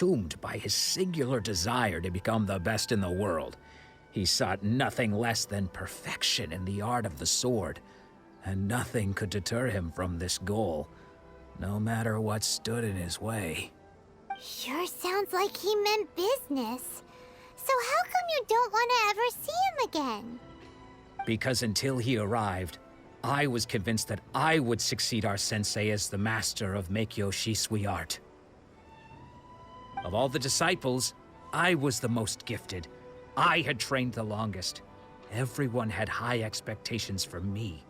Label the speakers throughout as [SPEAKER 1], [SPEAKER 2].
[SPEAKER 1] Consumed by his singular desire to become the best in the world. He sought nothing less than perfection in the art of the sword, and nothing could deter him from this goal, no matter what stood in his way.
[SPEAKER 2] Sure sounds like he meant business. So how come you don't want to ever see him again?
[SPEAKER 1] Because until he arrived, I was convinced that I would succeed our sensei as the master of Meikyo Shisui art. Of all the disciples, I was the most gifted. I had trained the longest. Everyone had high expectations for me.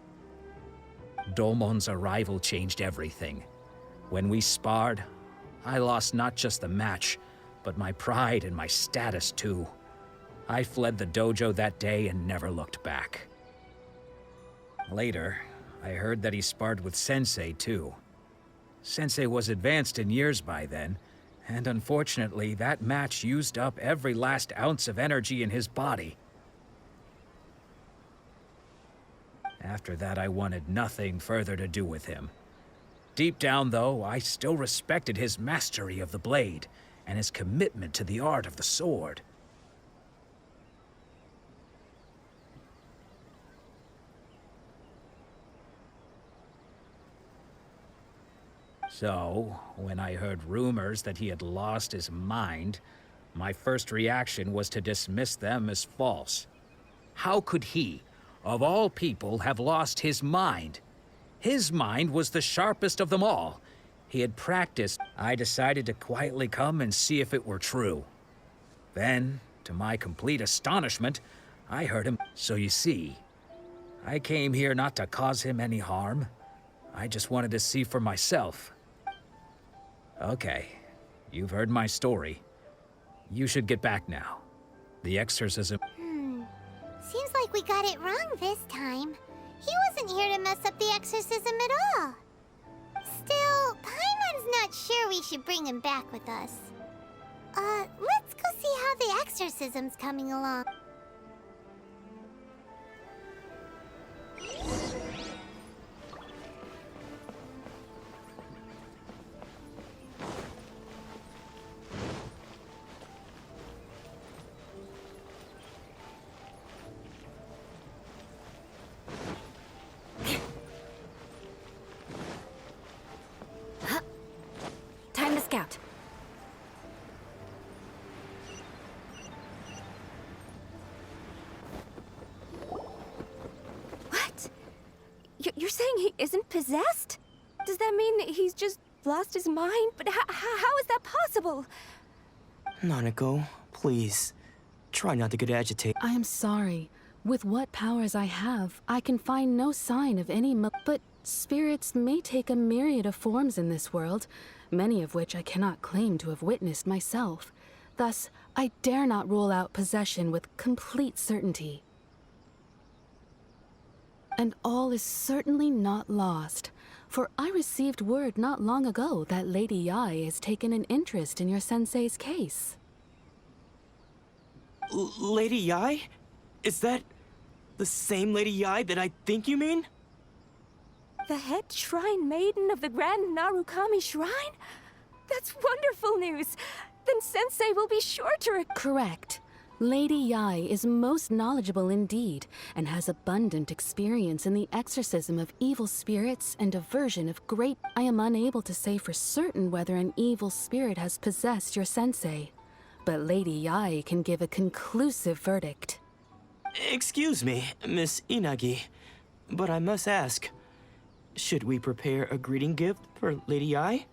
[SPEAKER 1] Domon's arrival changed everything. When we sparred, I lost not just the match, but my pride and my status too. I fled the dojo that day and never looked back. Later, I heard that he sparred with Sensei too. Sensei was advanced in years by then, and unfortunately that match used up every last ounce of energy in his body. After that, I wanted nothing further to do with him. Deep down, though, I still respected his mastery of the blade and his commitment to the art of the sword. So, when I heard rumors that he had lost his mind, my first reaction was to dismiss them as false. How could he, of all people, have lost his mind? His mind was the sharpest of them all. He had practiced. I decided to quietly come and see if it were true. Then, to my complete astonishment, I heard him. So you see, I came here not to cause him any harm. I just wanted to see for myself. Okay, you've heard my story. You should get back now. The exorcism...
[SPEAKER 2] Seems like we got it wrong this time. He wasn't here to mess up the exorcism at all. Still, Paimon's not sure we should bring him back with us. Let's go see how the exorcism's coming along.
[SPEAKER 3] Time to scout. What? You're saying he isn't possessed? Does that mean he's just lost his mind? But how is that possible?
[SPEAKER 4] Nanako, please. Try not to get agitated.
[SPEAKER 5] I am sorry. With what powers I have, I can find no sign of any but spirits may take a myriad of forms in this world, many of which I cannot claim to have witnessed myself. Thus, I dare not rule out possession with complete certainty. And all is certainly not lost, for I received word not long ago that Lady Yae has taken an interest in your sensei's case.
[SPEAKER 4] Lady Yae? Is that the same Lady Yae that I think you mean?
[SPEAKER 3] The head shrine maiden of the Grand Narukami Shrine? That's wonderful news! Then Sensei will be sure to...
[SPEAKER 5] Correct. Lady Yae is most knowledgeable indeed, and has abundant experience in the exorcism of evil spirits and aversion of great... I am unable to say for certain whether an evil spirit has possessed your sensei, but Lady Yae can give a conclusive verdict.
[SPEAKER 4] Excuse me, Miss Inagi, but I must ask, should we prepare a greeting gift for Lady Yae?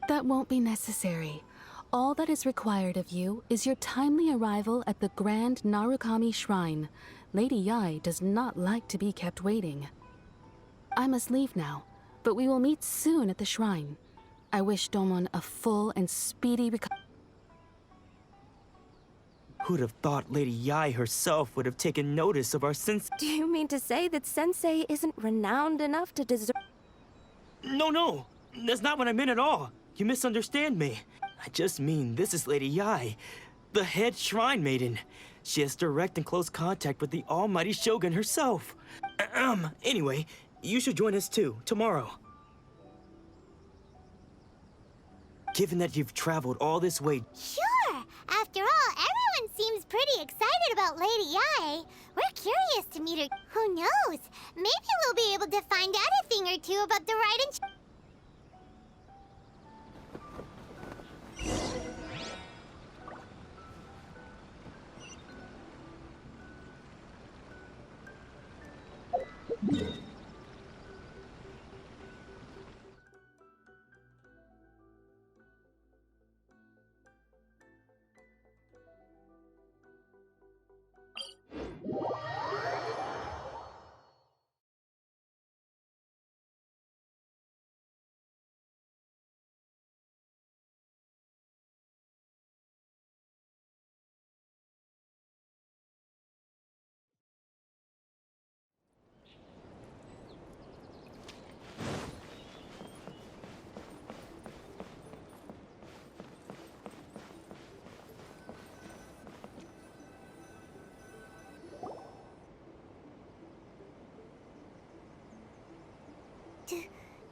[SPEAKER 5] That won't be necessary. All that is required of you is your timely arrival at the Grand Narukami Shrine. Lady Yae does not like to be kept waiting. I must leave now, but we will meet soon at the shrine. I wish Domon a full and speedy recovery.
[SPEAKER 4] Who'd have thought Lady Yae herself would have taken notice of our sins?
[SPEAKER 3] Do you mean to say that Sensei isn't renowned enough to deserve...
[SPEAKER 4] No, that's not what I meant at all. You misunderstand me. I just mean this is Lady Yae, the head shrine maiden. She has direct and close contact with the almighty Shogun herself. Anyway, you should join us too, tomorrow. given that you've traveled all this way.
[SPEAKER 2] Sure! After all, everyone seems pretty excited about Lady Yae. We're curious to meet her. Who knows? Maybe we'll be able to find out a thing or two about the ride and...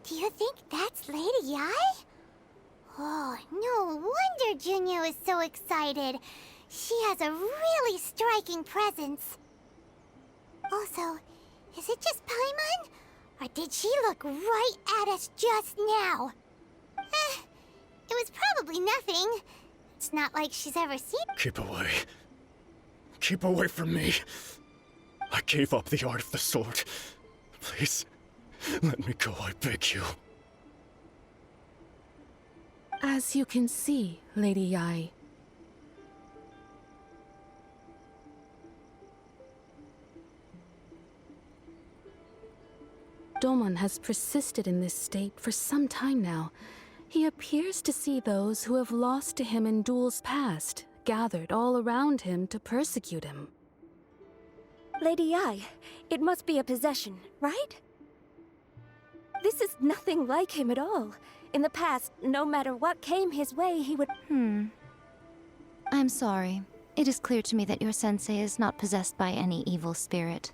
[SPEAKER 2] Do you think that's Lady Yae? Oh, no wonder Junya is so excited. She has a really striking presence. Also, is it just Paimon? Or did she look right at us just now? It was probably nothing. It's not like she's ever seen...
[SPEAKER 6] Keep away. Keep away from me. I gave up the art of the sword. Please, let me go, I beg you.
[SPEAKER 5] As you can see, Lady Yae, Domon has persisted in this state for some time now. He appears to see those who have lost to him in duels past, gathered all around him to persecute him.
[SPEAKER 3] Lady Yae, it must be a possession, right? This is nothing like him at all. In the past, no matter what came his way, he would...
[SPEAKER 7] I'm sorry. It is clear to me that your sensei is not possessed by any evil spirit.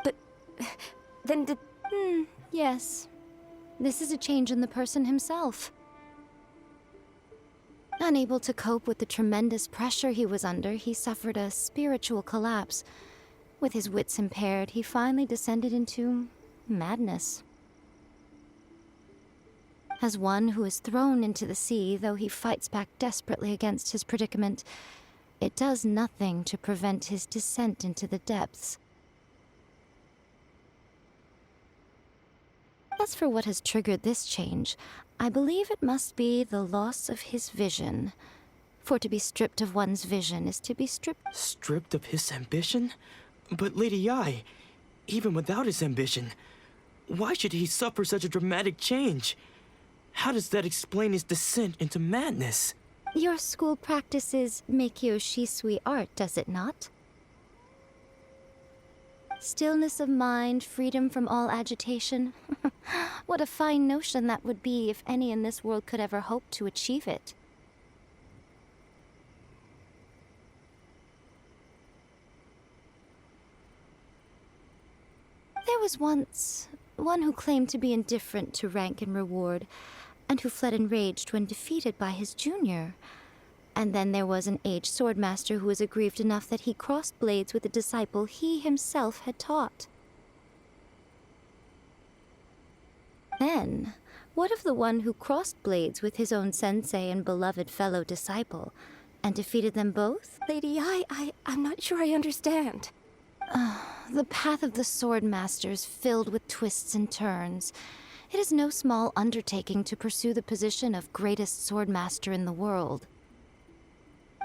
[SPEAKER 3] But... then did...
[SPEAKER 7] Yes. This is a change in the person himself. Unable to cope with the tremendous pressure he was under, he suffered a spiritual collapse. With his wits impaired, he finally descended into madness. As one who is thrown into the sea, though he fights back desperately against his predicament, it does nothing to prevent his descent into the depths. As for what has triggered this change, I believe it must be the loss of his vision. For to be stripped of one's vision is to be stripped...
[SPEAKER 4] Stripped of his ambition? But Lady Yae, even without his ambition, why should he suffer such a dramatic change? How does that explain his descent into madness?
[SPEAKER 7] Your school practices Meikyo Shisui art, does it not? Stillness of mind, freedom from all agitation. What a fine notion that would be if any in this world could ever hope to achieve it. There was once one who claimed to be indifferent to rank and reward, and who fled enraged when defeated by his junior. And then there was an aged swordmaster who was aggrieved enough that he crossed blades with a disciple he himself had taught. Then, what of the one who crossed blades with his own sensei and beloved fellow disciple, and defeated them both?
[SPEAKER 3] Lady Yae, I'm not sure I understand.
[SPEAKER 7] The path of the swordmaster is filled with twists and turns. It is no small undertaking to pursue the position of greatest swordmaster in the world.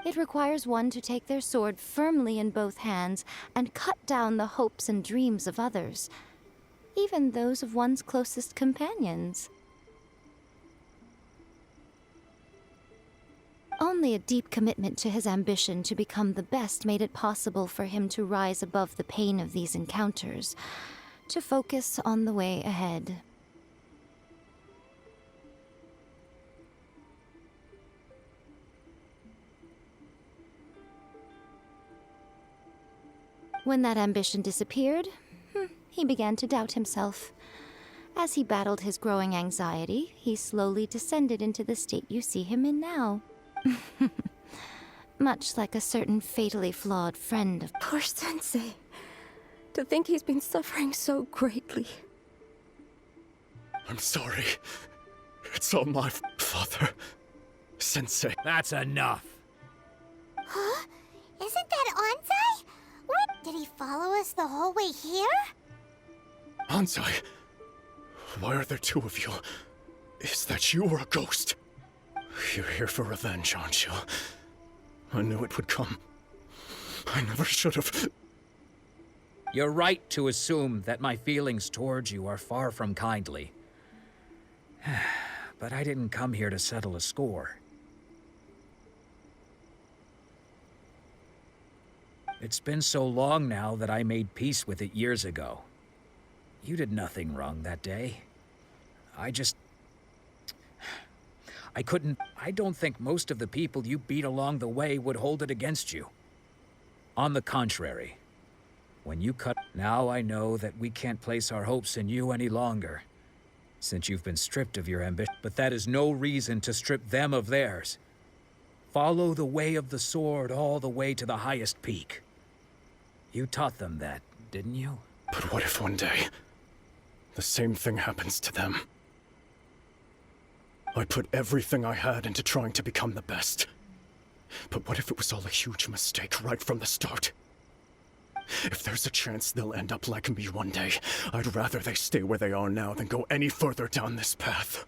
[SPEAKER 7] It requires one to take their sword firmly in both hands and cut down the hopes and dreams of others, even those of one's closest companions. Only a deep commitment to his ambition to become the best made it possible for him to rise above the pain of these encounters, to focus on the way ahead. When that ambition disappeared, he began to doubt himself. As he battled his growing anxiety, he slowly descended into the state you see him in now. Much like a certain fatally flawed friend of...
[SPEAKER 3] Poor Sensei. To think he's been suffering so greatly.
[SPEAKER 6] I'm sorry. It's all my father. Sensei.
[SPEAKER 1] That's enough.
[SPEAKER 2] Huh? Isn't that Anzai? What? Did he follow us the whole way here?
[SPEAKER 6] Anzai? Why are there two of you? Is that you or a ghost? You're here for revenge, aren't you? I knew it would come. I never should have...
[SPEAKER 1] You're right to assume that my feelings towards you are far from kindly. But I didn't come here to settle a score. It's been so long now that I made peace with it years ago. You did nothing wrong that day. I don't think most of the people you beat along the way would hold it against you. On the contrary, when you cut... Now I know that we can't place our hopes in you any longer, since you've been stripped of your ambition. But that is no reason to strip them of theirs. Follow the way of the sword all the way to the highest peak. You taught them that, didn't you?
[SPEAKER 6] But what if one day, the same thing happens to them? I put everything I had into trying to become the best. But what if it was all a huge mistake right from the start? If there's a chance they'll end up like me one day, I'd rather they stay where they are now than go any further down this path.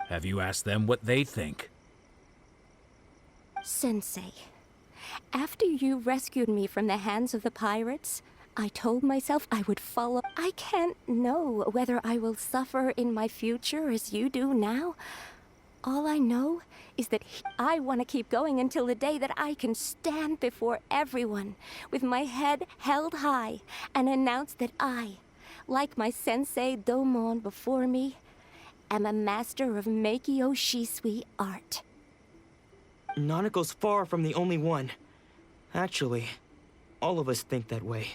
[SPEAKER 1] Have you asked them what they think?
[SPEAKER 3] Sensei, after you rescued me from the hands of the pirates, I told myself I would follow. I can't know whether I will suffer in my future as you do now. All I know is that I want to keep going until the day that I can stand before everyone with my head held high and announce that I, like my sensei Domon before me, am a master of Meikyo Shisui art.
[SPEAKER 4] Nanako's far from the only one. Actually, all of us think that way.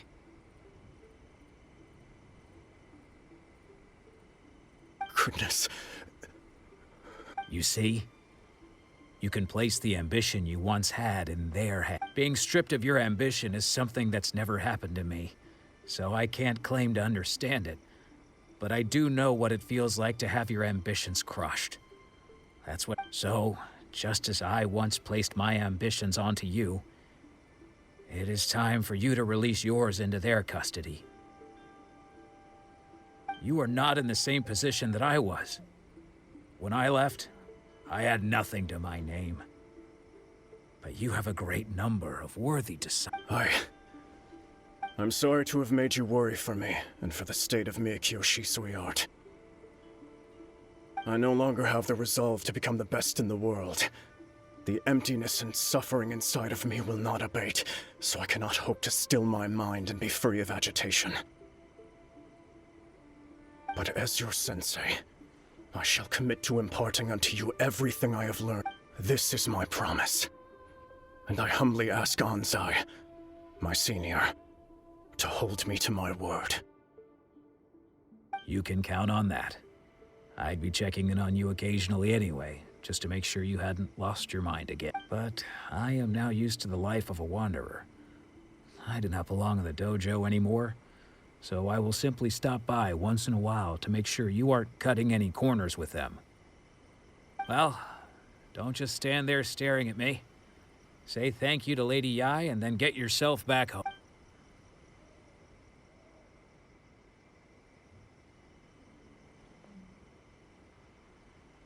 [SPEAKER 6] Goodness.
[SPEAKER 1] You see? You can place the ambition you once had in their head. Being stripped of your ambition is something that's never happened to me, so I can't claim to understand it. But I do know what it feels like to have your ambitions crushed. That's what... So, just as I once placed my ambitions onto you, it is time for you to release yours into their custody. You are not in the same position that I was. When I left, I had nothing to my name. But you have a great number of worthy disciples.
[SPEAKER 6] I'm sorry to have made you worry for me, and for the state of Meikyo Shisui art. I no longer have the resolve to become the best in the world. The emptiness and suffering inside of me will not abate, so I cannot hope to still my mind and be free of agitation. But as your sensei, I shall commit to imparting unto you everything I have learned. This is my promise. And I humbly ask Anzai, my senior, to hold me to my word.
[SPEAKER 1] You can count on that. I'd be checking in on you occasionally anyway, just to make sure you hadn't lost your mind again. But I am now used to the life of a wanderer. I do not belong in the dojo anymore, so I will simply stop by once in a while to make sure you aren't cutting any corners with them. Well, don't just stand there staring at me. Say thank you to Lady Yai and then get yourself back home.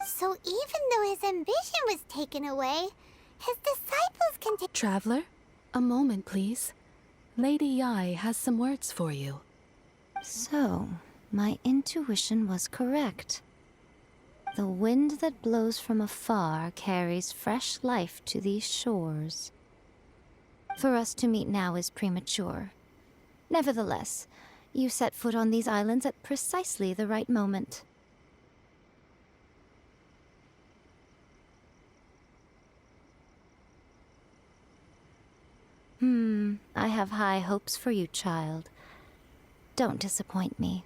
[SPEAKER 2] So even though his ambition was taken away, his disciples can take...
[SPEAKER 5] Traveler, a moment, please. Lady Yai has some words for you.
[SPEAKER 7] So, my intuition was correct. The wind that blows from afar carries fresh life to these shores. For us to meet now is premature. Nevertheless, you set foot on these islands at precisely the right moment. I have high hopes for you, child. Don't disappoint me.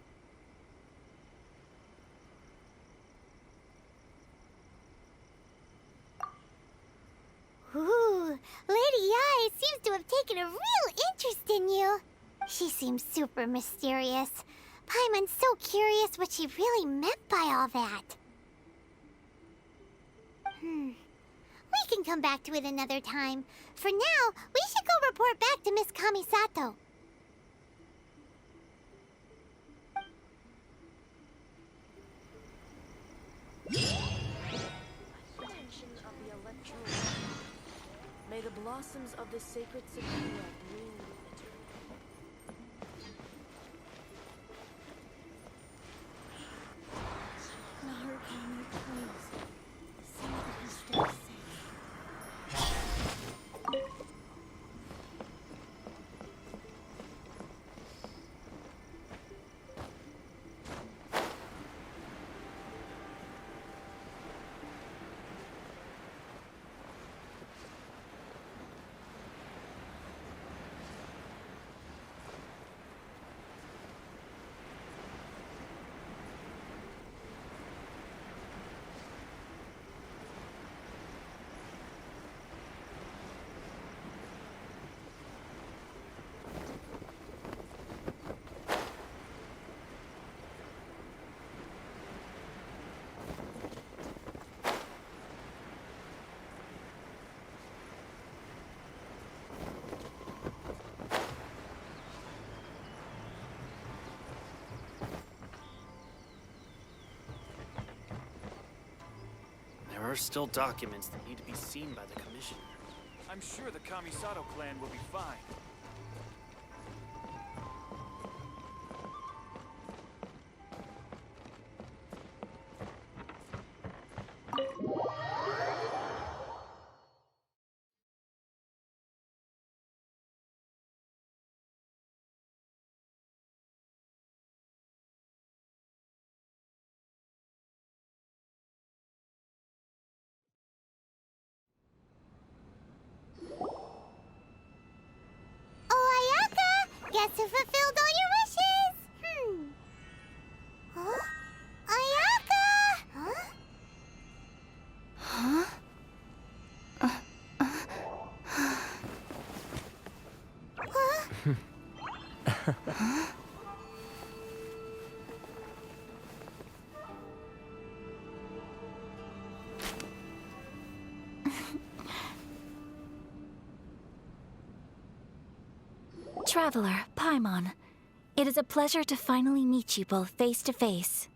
[SPEAKER 2] Ooh, Lady Yai seems to have taken a real interest in you. She seems super mysterious. Paimon's so curious what she really meant by all that. We can come back to it another time. For now, we should go report back to Miss Kamisato.
[SPEAKER 8] May the blossoms of the sacred sakura bloom eternally.
[SPEAKER 3] Narukami, please. Say that he's still safe.
[SPEAKER 9] There are still documents that need to be seen by the Commissioner.
[SPEAKER 10] I'm sure the Kamisato clan will be fine.
[SPEAKER 2] Oh, Ayaka! Guess who fulfilled all your wishes? Huh? Ayaka! Huh?
[SPEAKER 7] Traveler, Paimon. It is a pleasure to finally meet you both face to face.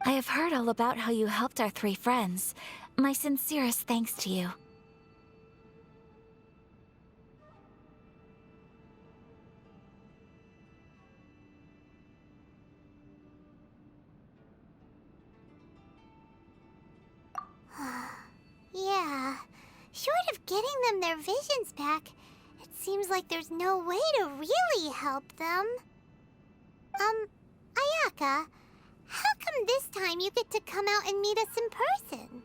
[SPEAKER 7] I have heard all about how you helped our three friends. My sincerest thanks to you.
[SPEAKER 2] Yeah. Short of getting them their visions back, it seems like there's no way to really help them. Ayaka, how come this time you get to come out and meet us in person?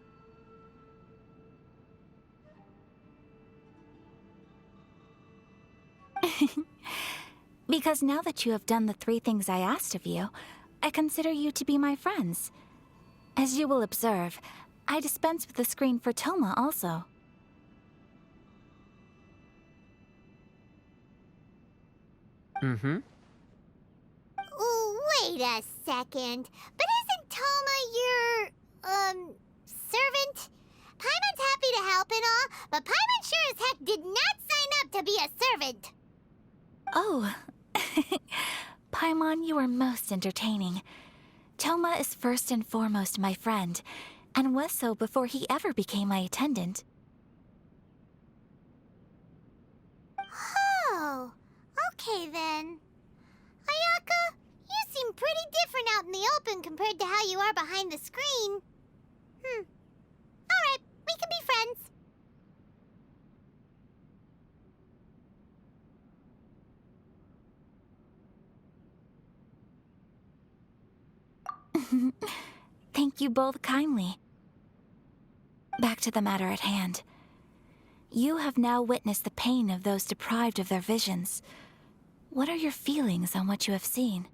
[SPEAKER 7] Because now that you have done the 3 things I asked of you, I consider you to be my friends. As you will observe, I dispense with the screen for Toma also.
[SPEAKER 2] Oh, wait a second. But isn't Toma your, servant? Paimon's happy to help and all, but Paimon sure as heck did not sign up to be a servant.
[SPEAKER 7] Oh. Paimon, you are most entertaining. Toma is first and foremost my friend, and was so before he ever became my attendant.
[SPEAKER 2] Oh, okay then. Ayaka, you seem pretty different out in the open compared to how you are behind the screen. Alright, we can be friends.
[SPEAKER 7] Thank you both kindly. Back to the matter at hand. You have now witnessed the pain of those deprived of their visions. What are your feelings on what you have seen?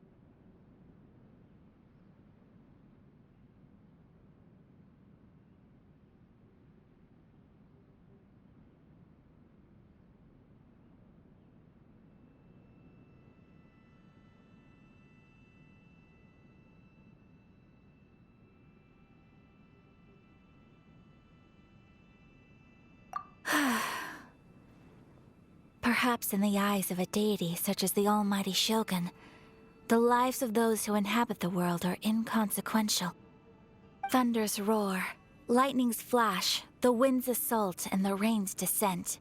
[SPEAKER 11] Perhaps in the eyes of a deity such as the almighty Shogun, the lives of those who inhabit the world are inconsequential. Thunders roar, lightnings flash, the winds assault, and the rains descent.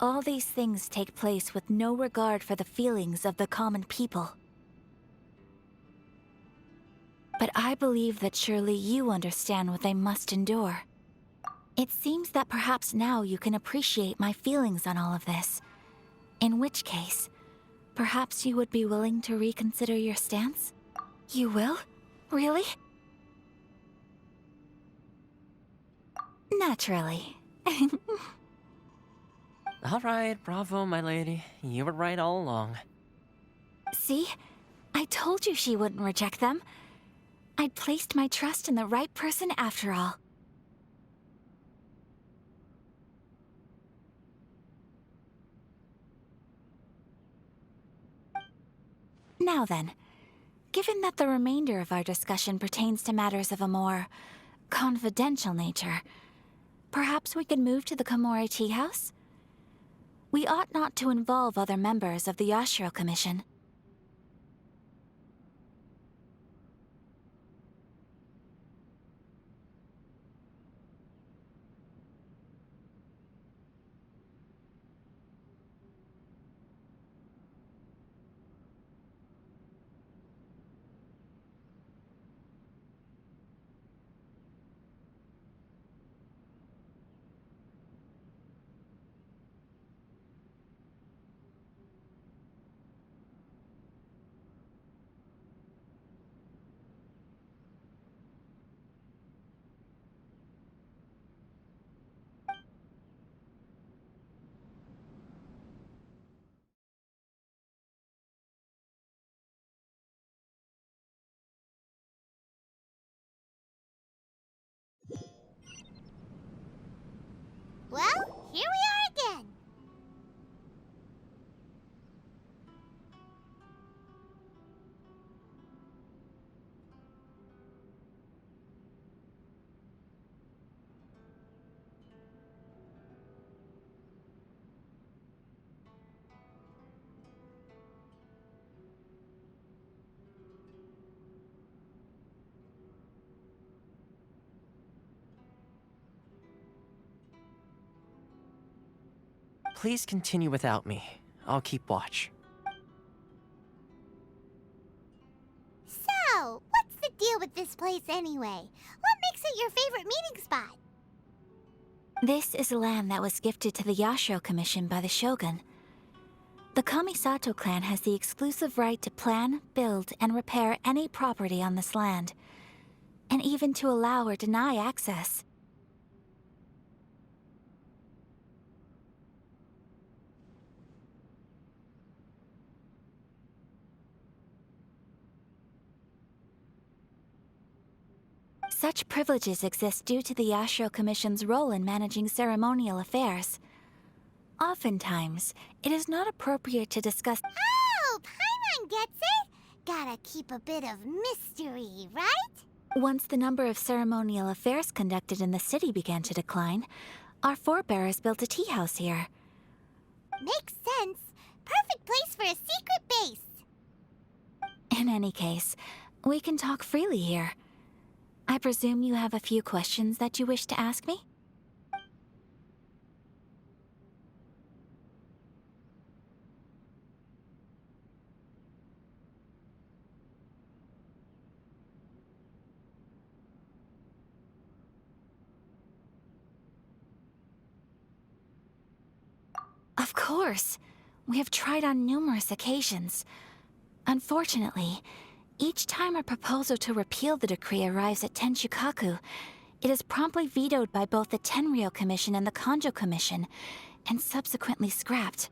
[SPEAKER 11] All these things take place with no regard for the feelings of the common people. But I believe that surely you understand what they must endure. It seems that perhaps now you can appreciate my feelings on all of this. In which case, perhaps you would be willing to reconsider your stance? You will? Really? Naturally.
[SPEAKER 12] All right, bravo, my lady. You were right all along.
[SPEAKER 11] See? I told you she wouldn't reject them. I'd placed my trust in the right person after all. Now then, given that the remainder of our discussion pertains to matters of a more confidential nature, perhaps we could move to the Komori Tea House? We ought not to involve other members of the Yashiro Commission.
[SPEAKER 2] Well, here we are again.
[SPEAKER 12] Please continue without me. I'll keep watch.
[SPEAKER 2] So, what's the deal with this place anyway? What makes it your favorite meeting spot?
[SPEAKER 11] This is land that was gifted to the Yashiro Commission by the Shogun. The Kamisato clan has the exclusive right to plan, build, and repair any property on this land, and even to allow or deny access. Such privileges exist due to the Yashiro Commission's role in managing ceremonial affairs. Oftentimes, it is not appropriate to discuss—
[SPEAKER 2] Oh, Paimon gets it! Gotta keep a bit of mystery, right?
[SPEAKER 11] Once the number of ceremonial affairs conducted in the city began to decline, our forebears built a tea house here.
[SPEAKER 2] Makes sense. Perfect place for a secret base.
[SPEAKER 11] In any case, we can talk freely here. I presume you have a few questions that you wish to ask me? Of course. We have tried on numerous occasions. Unfortunately, each time a proposal to repeal the decree arrives at Tenshukaku, it is promptly vetoed by both the Tenryou Commission and the Kanjo Commission, and subsequently scrapped.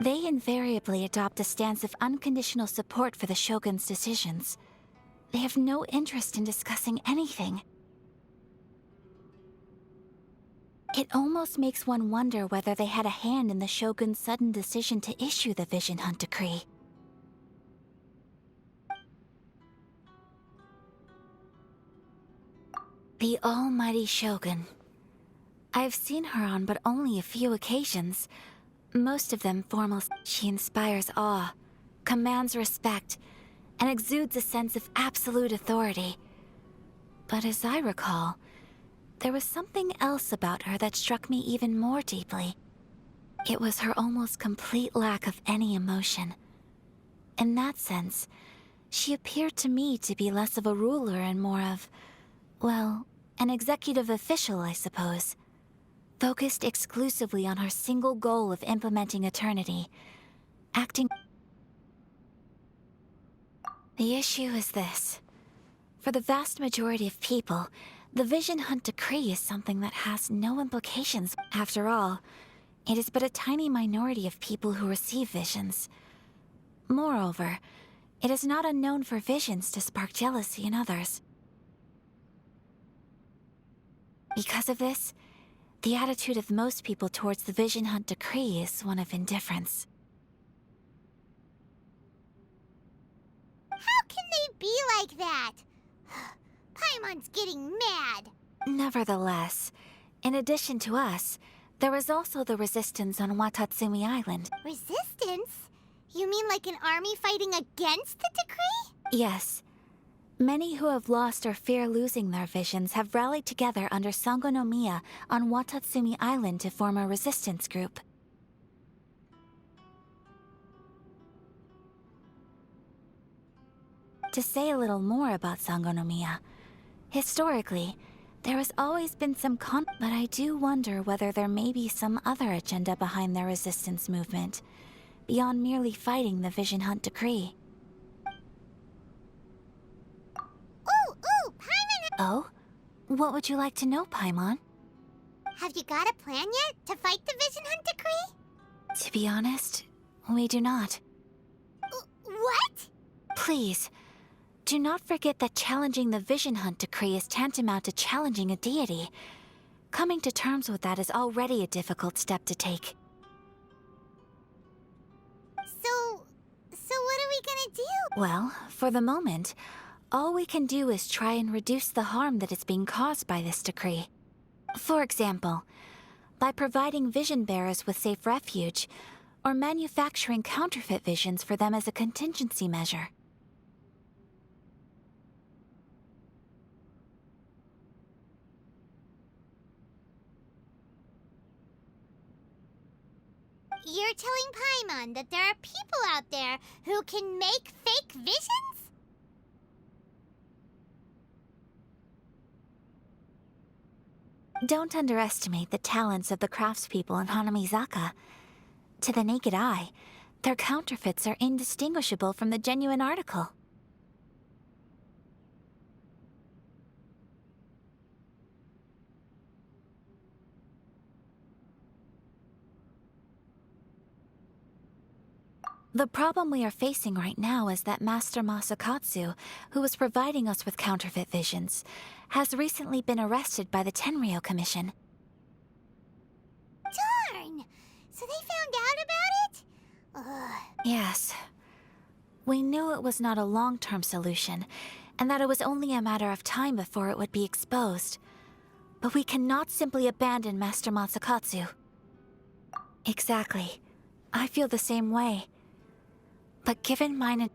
[SPEAKER 11] They invariably adopt a stance of unconditional support for the Shogun's decisions. They have no interest in discussing anything. It almost makes one wonder whether they had a hand in the Shogun's sudden decision to issue the Vision Hunt Decree. The almighty Shogun. I've seen her on but only a few occasions, most of them formal. She inspires awe, commands respect, and exudes a sense of absolute authority. But as I recall, there was something else about her that struck me even more deeply. It was her almost complete lack of any emotion. In that sense, she appeared to me to be less of a ruler and more of, well, an executive official, I suppose. Focused exclusively on her single goal of implementing eternity, acting. The issue is this. For the vast majority of people, the Vision Hunt Decree is something that has no implications. After all, it is but a tiny minority of people who receive visions. Moreover, it is not unknown for visions to spark jealousy in others. Because of this, the attitude of most people towards the Vision Hunt Decree is one of indifference.
[SPEAKER 2] How can they be like that? Paimon's getting mad.
[SPEAKER 11] Nevertheless, in addition to us, there is also the resistance on Watatsumi Island.
[SPEAKER 2] Resistance? You mean like an army fighting against the decree?
[SPEAKER 11] Yes. Many who have lost or fear losing their visions have rallied together under Sangonomiya on Watatsumi Island to form a resistance group. To say a little more about Sangonomiya, historically, there has always been some but I do wonder whether there may be some other agenda behind their resistance movement, beyond merely fighting the Vision Hunt Decree.
[SPEAKER 2] Ooh, Paimon!
[SPEAKER 11] Oh? What would you like to know, Paimon?
[SPEAKER 2] Have you got a plan yet to fight the Vision Hunt Decree?
[SPEAKER 11] To be honest, we do not.
[SPEAKER 2] What?
[SPEAKER 11] Please, do not forget that challenging the Vision Hunt Decree is tantamount to challenging a deity. Coming to terms with that is already a difficult step to take.
[SPEAKER 2] So what are we gonna do?
[SPEAKER 11] Well, for the moment, all we can do is try and reduce the harm that is being caused by this decree. For example, by providing vision bearers with safe refuge, or manufacturing counterfeit visions for them as a contingency measure.
[SPEAKER 2] You're telling Paimon that there are people out there who can make fake visions?
[SPEAKER 11] Don't underestimate the talents of the craftspeople in Hanamizaka. To the naked eye, their counterfeits are indistinguishable from the genuine article. The problem we are facing right now is that Master Masakatsu, who was providing us with counterfeit visions, has recently been arrested by the Tenryou Commission.
[SPEAKER 2] Darn! So they found out about it? Ugh.
[SPEAKER 11] Yes. We knew it was not a long-term solution, and that it was only a matter of time before it would be exposed. But we cannot simply abandon Master Masakatsu. Exactly. I feel the same way. But given mine...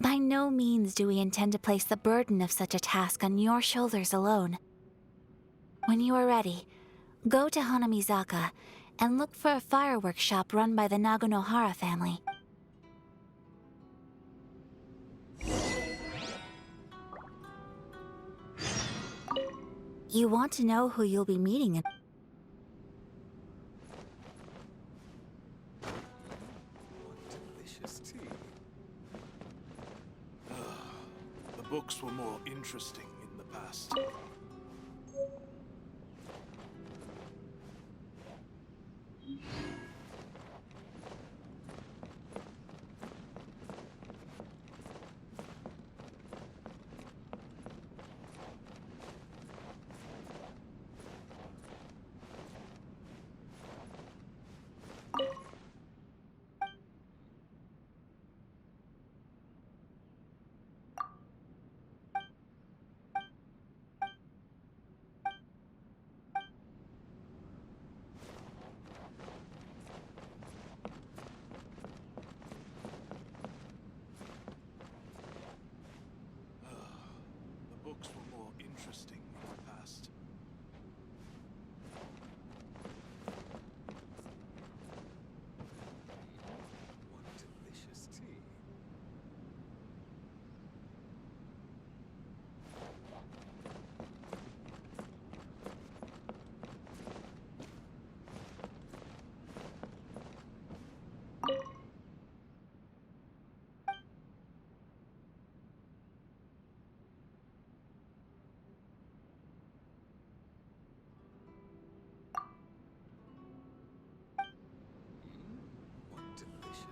[SPEAKER 11] By no means do we intend to place the burden of such a task on your shoulders alone. When you are ready, go to Hanamizaka and look for a fireworks shop run by the Naganohara family. You want to know who you'll be meeting in...
[SPEAKER 13] The books were more interesting in the past.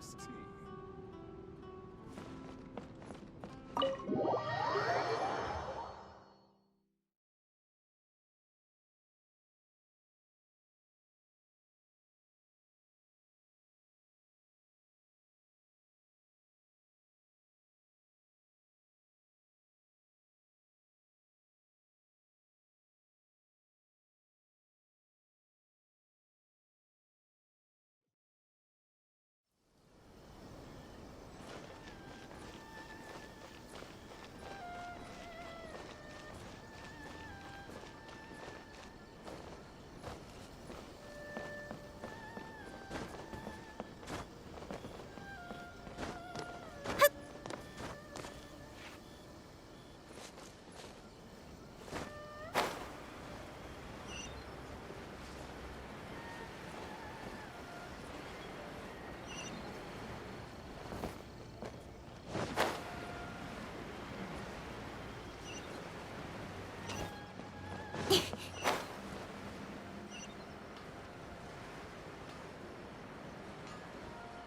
[SPEAKER 10] delicious tea.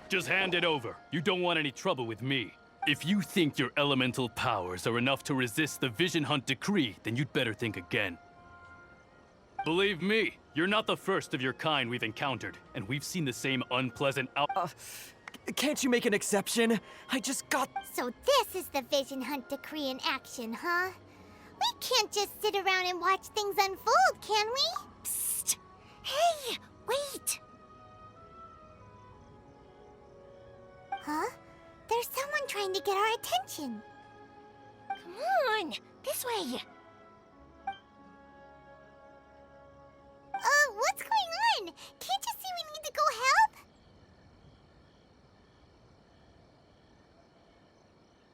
[SPEAKER 14] Just hand it over. You don't want any trouble with me. If you think your elemental powers are enough to resist the Vision Hunt decree, then you'd better think again. Believe me, you're not the first of your kind we've encountered, and we've seen the same unpleasant
[SPEAKER 15] Can't you make an exception? I just got...
[SPEAKER 2] So this is the Vision Hunt decree in action, huh? We can't just sit around and watch things unfold, can we?
[SPEAKER 11] Psst! Hey, wait!
[SPEAKER 2] Huh? There's someone trying to get our attention.
[SPEAKER 11] Come on, this way.
[SPEAKER 2] What's going on? Can't you see we need to go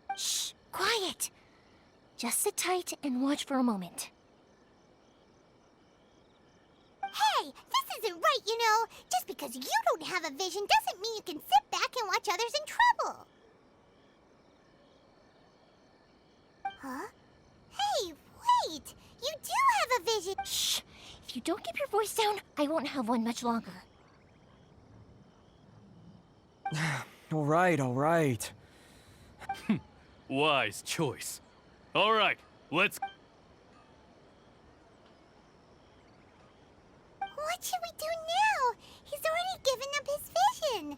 [SPEAKER 2] help?
[SPEAKER 11] Shh, quiet. Just sit tight and watch for a moment.
[SPEAKER 2] Hey, this isn't right, you know. Just because you don't have a vision doesn't mean you can sit back and watch others in trouble. Huh? Hey, wait! You do have a vision!
[SPEAKER 11] Shh! If you don't keep your voice down, I won't have one much longer.
[SPEAKER 15] All right.
[SPEAKER 14] Wise choice. All right, let's...
[SPEAKER 2] What should we do now? He's already given up his vision.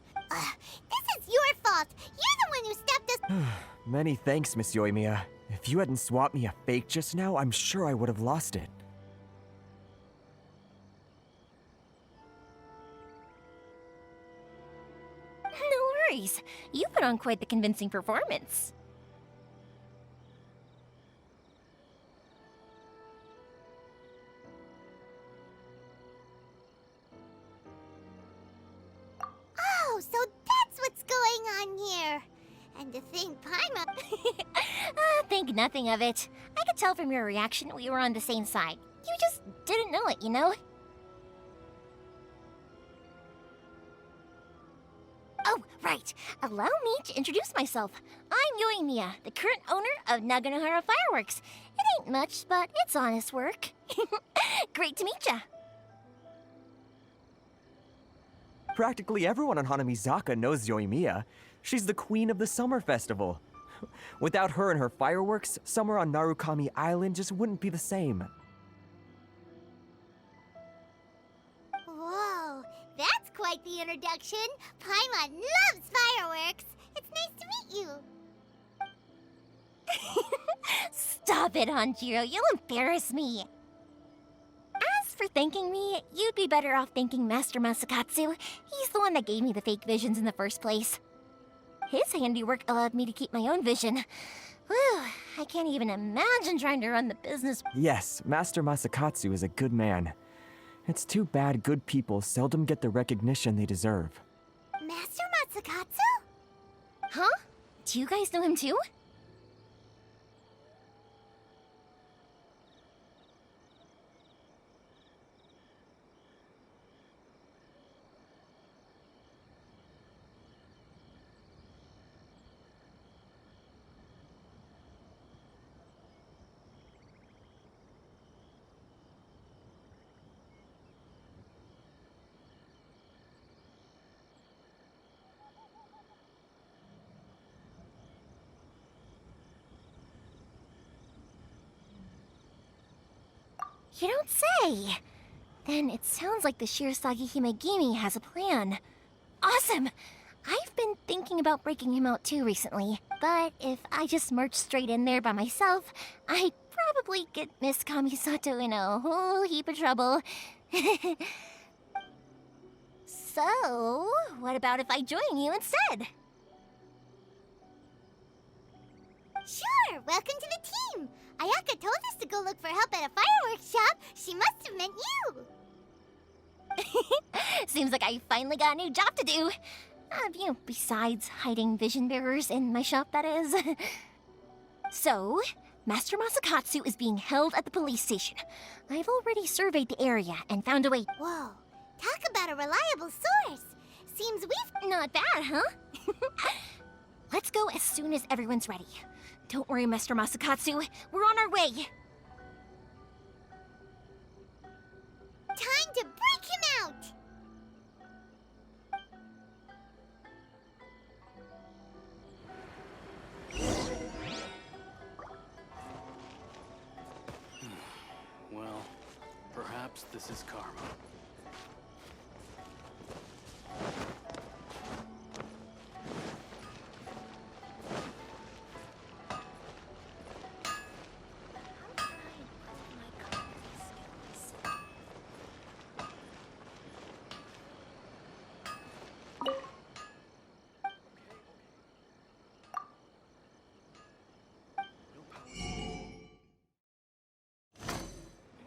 [SPEAKER 2] This is your fault. You're the one who stopped us.
[SPEAKER 15] Many thanks, Miss Yoimiya. If you hadn't swapped me a fake just now, I'm sure I would have lost it.
[SPEAKER 11] No worries. You put on quite the convincing performance.
[SPEAKER 2] Oh, so that's what's going on here. And to think Paimon...
[SPEAKER 11] Think nothing of it. I could tell from your reaction we were on the same side. You just didn't know it, you know? Oh, right. Allow me to introduce myself. I'm Yoimiya, the current owner of Naganohara Fireworks. It ain't much, but it's honest work. Great to meet ya.
[SPEAKER 15] Practically everyone on Hanamizaka knows Yoimiya. She's the queen of the summer festival. Without her and her fireworks, summer on Narukami Island just wouldn't be the same.
[SPEAKER 2] Whoa, that's quite the introduction. Paimon loves fireworks. It's nice to meet you.
[SPEAKER 11] Stop it, Hanjiro. You'll embarrass me. As for thanking me, you'd be better off thanking Master Masakatsu. He's the one that gave me the fake visions in the first place. His handiwork allowed me to keep my own vision. Whew, I can't even imagine trying to run the business.
[SPEAKER 15] Yes, Master Masakatsu is a good man. It's too bad good people seldom get the recognition they deserve.
[SPEAKER 2] Master Matsukatsu?
[SPEAKER 11] Huh? Do you guys know him too?
[SPEAKER 16] You don't say! Then it sounds like the Shirasagi Himegimi has a plan. Awesome! I've been thinking about breaking him out too recently, but if I just marched straight in there by myself, I'd probably get Miss Kamisato in a whole heap of trouble. So, what about if I join you instead?
[SPEAKER 2] Sure, welcome to the team! Ayaka told us to go look for help at a fireworks shop. She must have meant you!
[SPEAKER 16] Seems like I finally got a new job to do. Besides hiding vision bearers in my shop, that is. So, Master Masakatsu is being held at the police station. I've already surveyed the area and found a way.
[SPEAKER 2] Whoa, talk about a reliable source! Seems we've...
[SPEAKER 16] Not bad, huh? Let's go as soon as everyone's ready. Don't worry, Master Masakatsu. We're on our way.
[SPEAKER 2] Time to break him out!
[SPEAKER 14] Well, perhaps this is karma.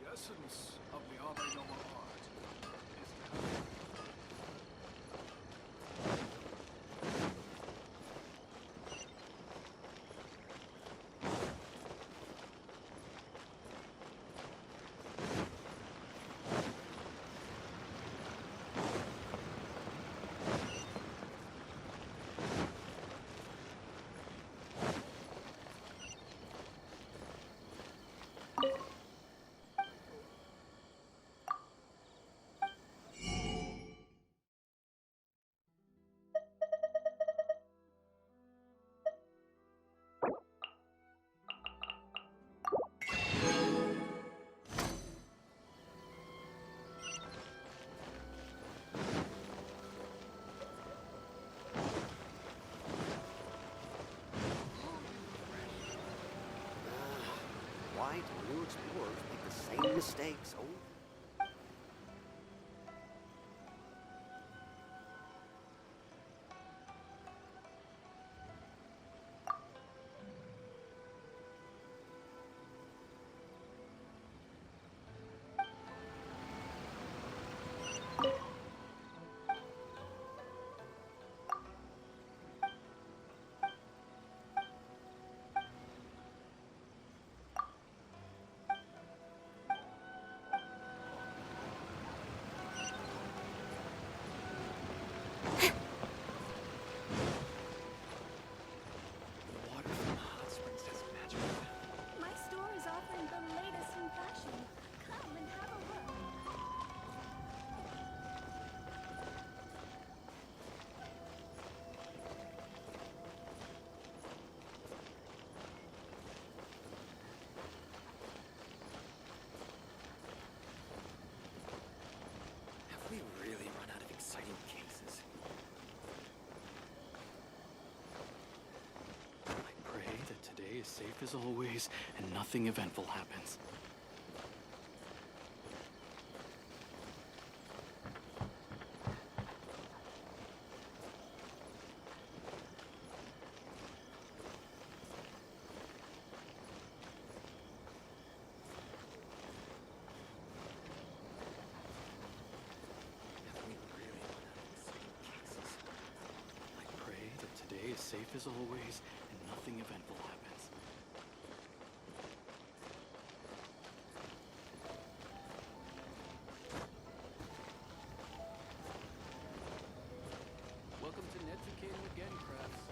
[SPEAKER 13] The essence of the Amayoma art is
[SPEAKER 17] Why do new explorers make the same mistakes over?
[SPEAKER 3] My store is offering the latest in fashion. Come and have a look.
[SPEAKER 17] Have we really run out of exciting cases?
[SPEAKER 14] I pray that today is safe as always and nothing eventful happens. I pray that today is safe as always and nothing eventful happens. Welcome to Netsukaden again, Crafts.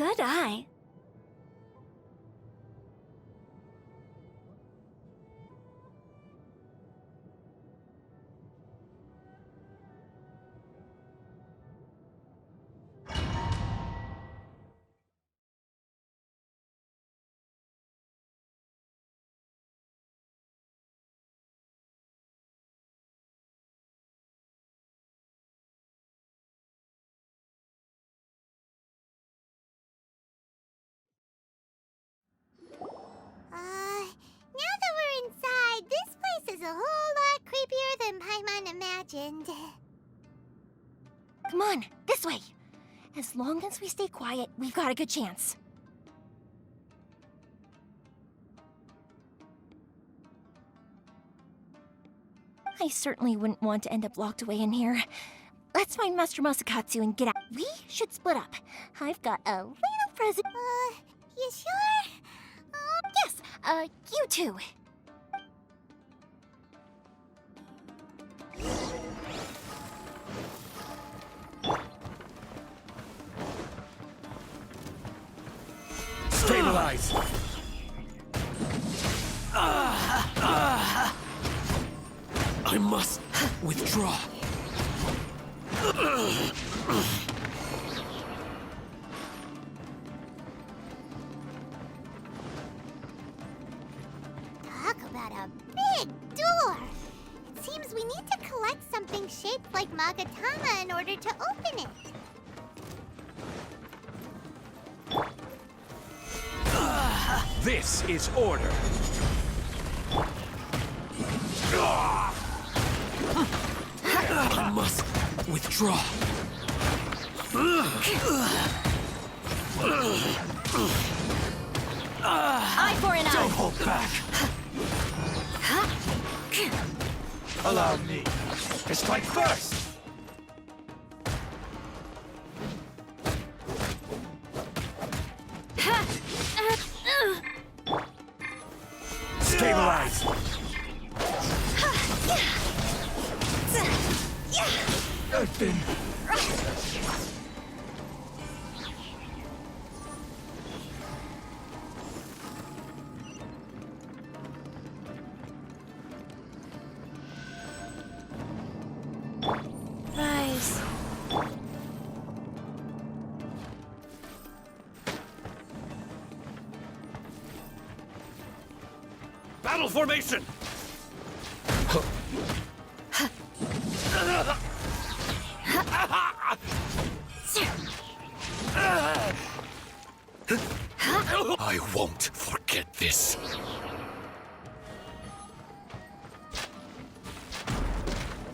[SPEAKER 16] Good eye.
[SPEAKER 2] Now that we're inside, this place is a whole lot creepier than Paimon imagined.
[SPEAKER 16] Come on, this way. As long as we stay quiet, we've got a good chance. I certainly wouldn't want to end up locked away in here. Let's find Master Masakatsu and get out. We should split up. I've got a little present.
[SPEAKER 2] You sure?
[SPEAKER 16] Yes, you two.
[SPEAKER 1] Stabilize!
[SPEAKER 6] I must withdraw.
[SPEAKER 2] Talk about a big door! It seems we need to collect something shaped like Magatama in order to open it.
[SPEAKER 1] This is order.
[SPEAKER 6] I must withdraw.
[SPEAKER 11] Eye for an eye.
[SPEAKER 6] Don't hold back. Allow me to strike first. Stabilize. Earthen.
[SPEAKER 11] Rise.
[SPEAKER 6] Battle formation. I won't forget this.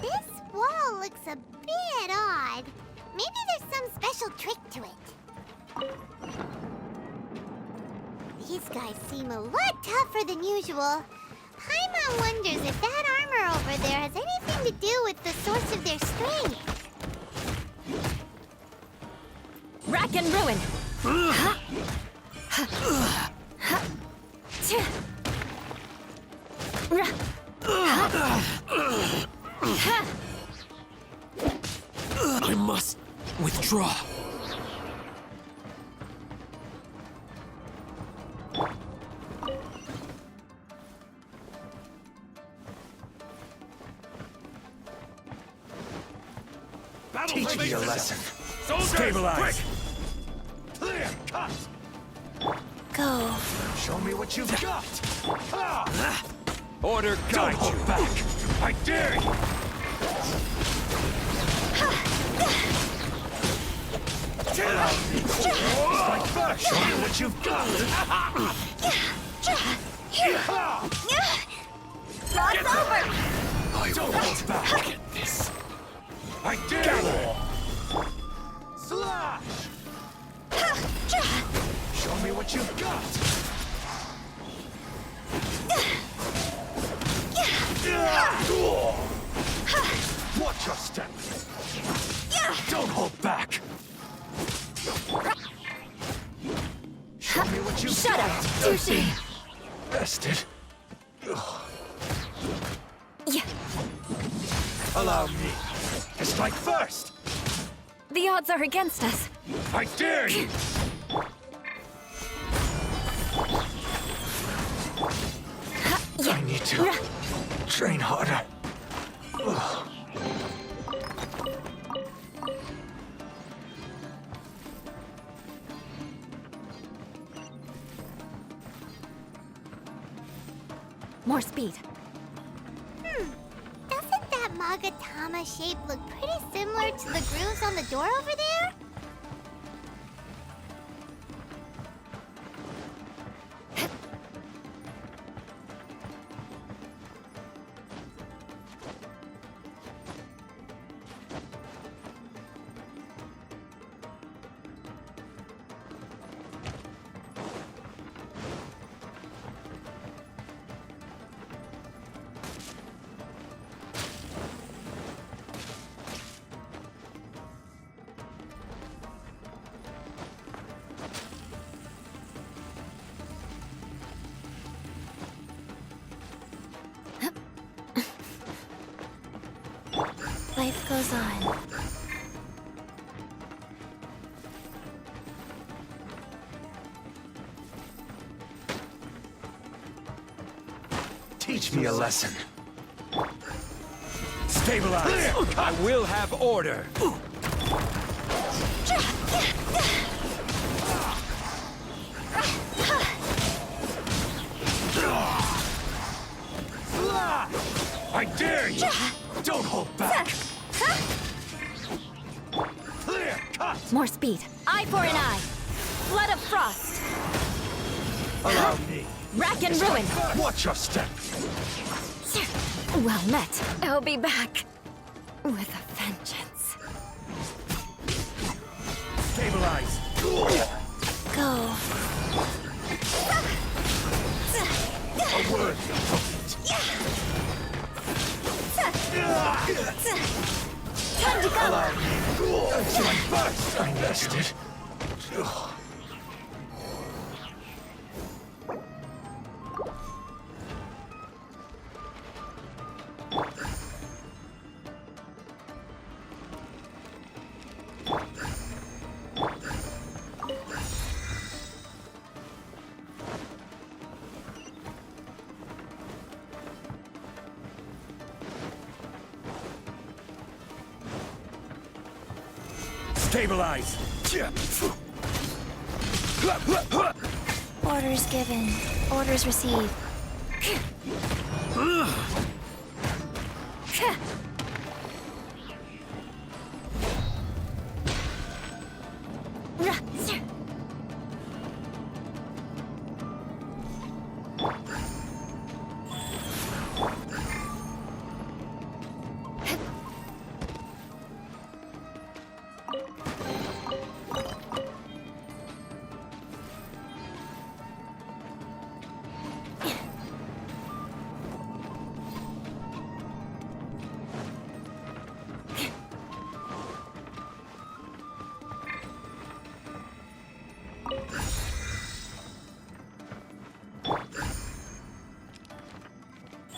[SPEAKER 2] This wall looks a bit odd. Maybe there's some special trick to it. These guys seem a lot tougher than usual. Paimon wonders if that armor over there has anything to do with the source of their strength.
[SPEAKER 11] Rack and ruin.
[SPEAKER 6] I must withdraw. Teach me a lesson. Stabilize. Clear cut.
[SPEAKER 11] Go.
[SPEAKER 6] Show me what you've got.
[SPEAKER 1] Order
[SPEAKER 6] Don't
[SPEAKER 1] guide
[SPEAKER 6] hold
[SPEAKER 1] you.
[SPEAKER 6] back. I dare you. Allow me. Strike first. Show me what you've got.
[SPEAKER 11] Cross over.
[SPEAKER 6] I don't hold back. Get this. I dare you. Slash. Show me what you've got. Watch your step. Don't hold back. Show me what you've
[SPEAKER 11] Shut
[SPEAKER 6] got.
[SPEAKER 11] up, douchey.
[SPEAKER 6] Bested.
[SPEAKER 11] Yeah.
[SPEAKER 6] Allow me to strike first.
[SPEAKER 11] The odds are against us.
[SPEAKER 6] I dare you. I need to train harder. Ugh.
[SPEAKER 3] More speed.
[SPEAKER 2] Doesn't that Magatama shape look pretty similar to the grooves on the door over there?
[SPEAKER 11] Life goes on.
[SPEAKER 6] Teach me a lesson.
[SPEAKER 1] Stabilize! I will have order! I dare you! Don't hold back! Clear cut!
[SPEAKER 3] More speed. Eye for an eye. Flood of frost.
[SPEAKER 1] Allow me.
[SPEAKER 3] Rack and ruin.
[SPEAKER 1] Watch your step!
[SPEAKER 3] Well met. I'll be back. With a vengeance.
[SPEAKER 1] Stabilize!
[SPEAKER 11] Go.
[SPEAKER 1] A word, opponent.
[SPEAKER 11] Time to go.
[SPEAKER 1] Allow me. That's my first. I missed it. Stabilize!
[SPEAKER 11] Orders given. Orders received.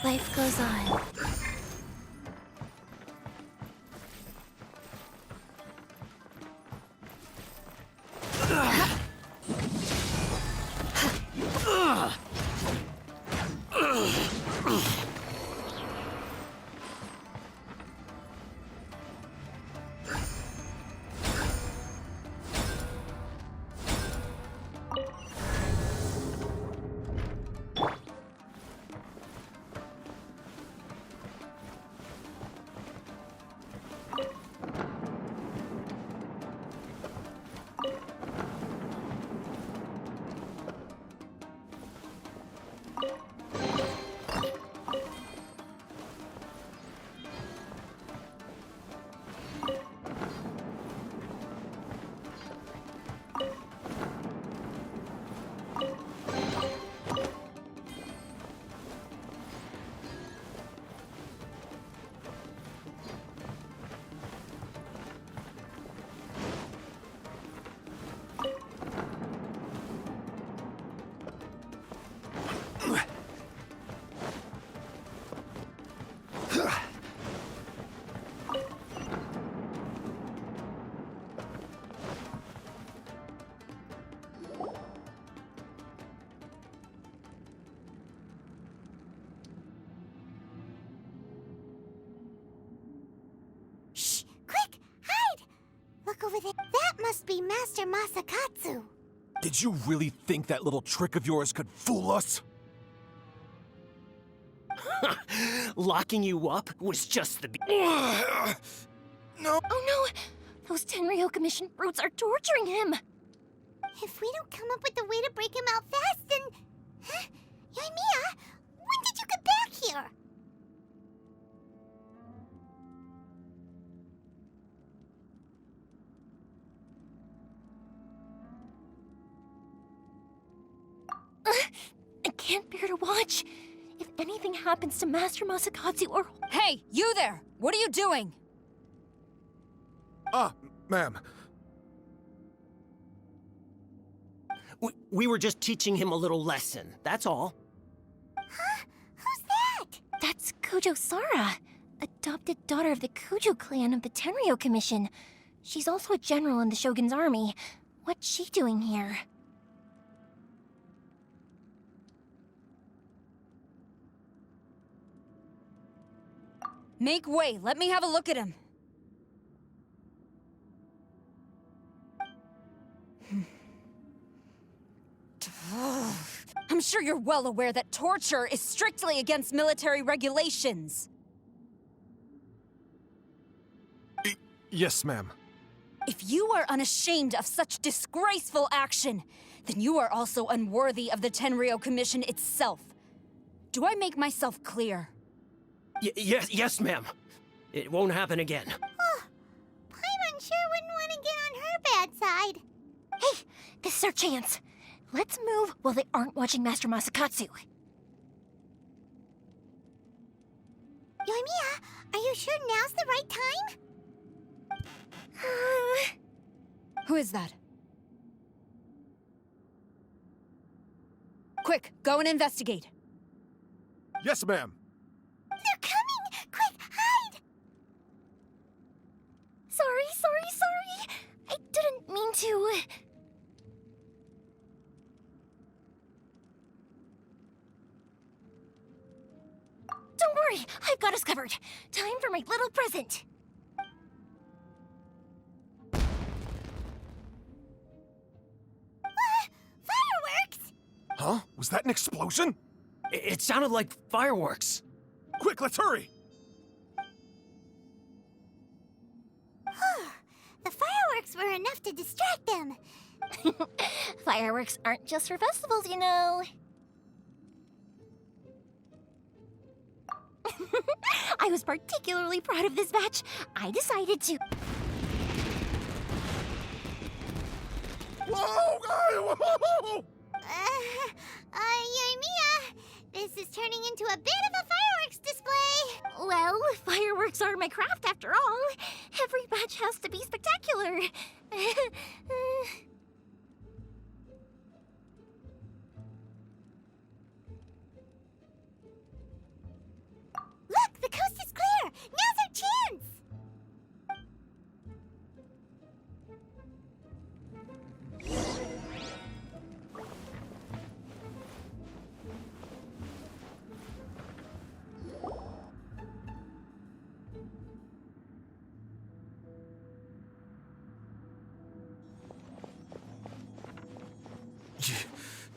[SPEAKER 11] Life goes on.
[SPEAKER 2] must be Master Masakatsu.
[SPEAKER 18] Did you really think that little trick of yours could fool us?
[SPEAKER 17] Locking you up was just the
[SPEAKER 18] No.
[SPEAKER 16] Oh no! Those Tenryo Commission brutes are torturing him!
[SPEAKER 2] If we don't come up with a way to break him out fast, then... Huh? Yoimiya, when did you get back here?
[SPEAKER 16] I can't bear to watch. If anything happens to Master Masakatsu or...
[SPEAKER 19] Hey, you there! What are you doing?
[SPEAKER 18] Ma'am.
[SPEAKER 17] We were just teaching him a little lesson, that's all.
[SPEAKER 2] Huh? Who's that?
[SPEAKER 16] That's Kujo Sara, adopted daughter of the Kujo clan of the Tenryo Commission. She's also a general in the Shogun's army. What's she doing here?
[SPEAKER 19] Make way, let me have a look at him. I'm sure you're well aware that torture is strictly against military regulations.
[SPEAKER 18] Yes, ma'am.
[SPEAKER 19] If you are unashamed of such disgraceful action, then you are also unworthy of the Tenryo Commission itself. Do I make myself clear?
[SPEAKER 17] Yes, ma'am. It won't happen again.
[SPEAKER 2] Oh, Paimon sure wouldn't want to get on her bad side.
[SPEAKER 16] Hey, this is our chance. Let's move while they aren't watching Master Masakatsu.
[SPEAKER 2] Yoimiya, are you sure now's the right time?
[SPEAKER 19] Who is that? Quick, go and investigate.
[SPEAKER 18] Yes, ma'am.
[SPEAKER 2] They're coming! Quick, hide!
[SPEAKER 16] Sorry. I didn't mean to. Don't worry, I've got us covered. Time for my little present.
[SPEAKER 2] Fireworks?
[SPEAKER 18] Huh? Was that an explosion?
[SPEAKER 17] It sounded like fireworks.
[SPEAKER 18] Quick, let's hurry!
[SPEAKER 2] The fireworks were enough to distract them.
[SPEAKER 16] Fireworks aren't just for festivals, you know. I was particularly proud of this batch. I decided to...
[SPEAKER 18] Whoa!
[SPEAKER 2] Yoimiya, this is turning into a bit of a fireworks display.
[SPEAKER 16] Well, fireworks are my craft after all. Every batch has to be spectacular.
[SPEAKER 2] Look, the coast is clear. Now's our chance.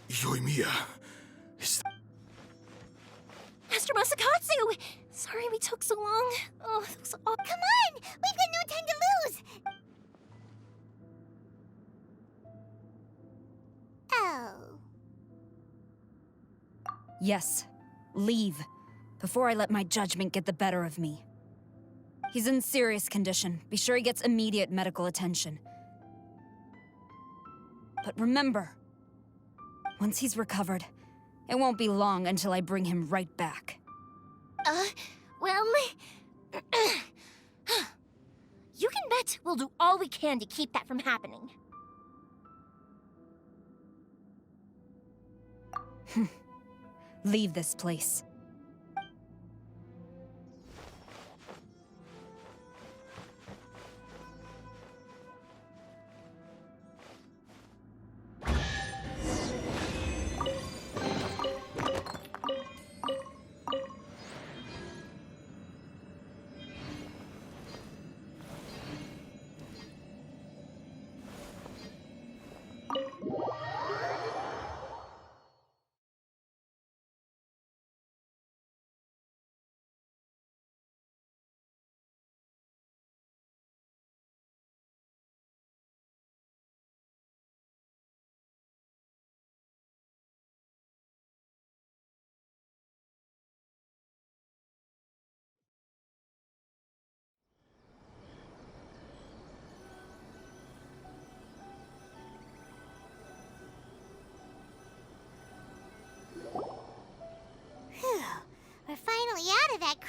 [SPEAKER 18] Yoimiya.
[SPEAKER 16] Master Masakatsu! Sorry we took so long. Oh, those
[SPEAKER 2] Come on! We've got no time to lose! Oh.
[SPEAKER 19] Yes, leave, before I let my judgment get the better of me. He's in serious condition. Be sure he gets immediate medical attention. But remember, once he's recovered, it won't be long until I bring him right back.
[SPEAKER 16] Well... you can bet we'll do all we can to keep that from happening.
[SPEAKER 19] Leave this place.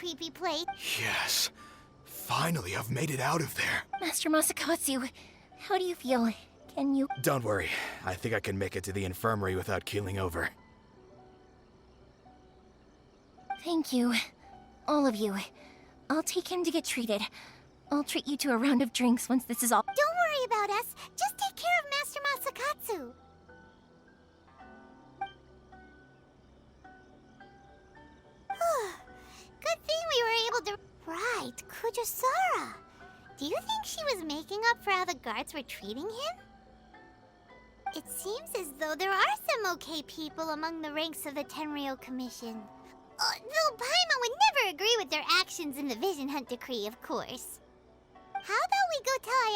[SPEAKER 2] creepy place.
[SPEAKER 13] Yes. Finally, I've made it out of there.
[SPEAKER 16] Master Masakatsu, how do you feel? Can you...
[SPEAKER 13] Don't worry. I think I can make it to the infirmary without keeling over.
[SPEAKER 16] Thank you. All of you. I'll take him to get treated. I'll treat you to a round of drinks once this is all...
[SPEAKER 2] Don't worry about us. Just take care of Master Masakatsu. Good thing we were able to... Right, Kujusara. Do you think she was making up for how the guards were treating him? It seems as though there are some okay people among the ranks of the Tenryou Commission. Though Paimon would never agree with their actions in the Vision Hunt Decree, of course. How about we go tell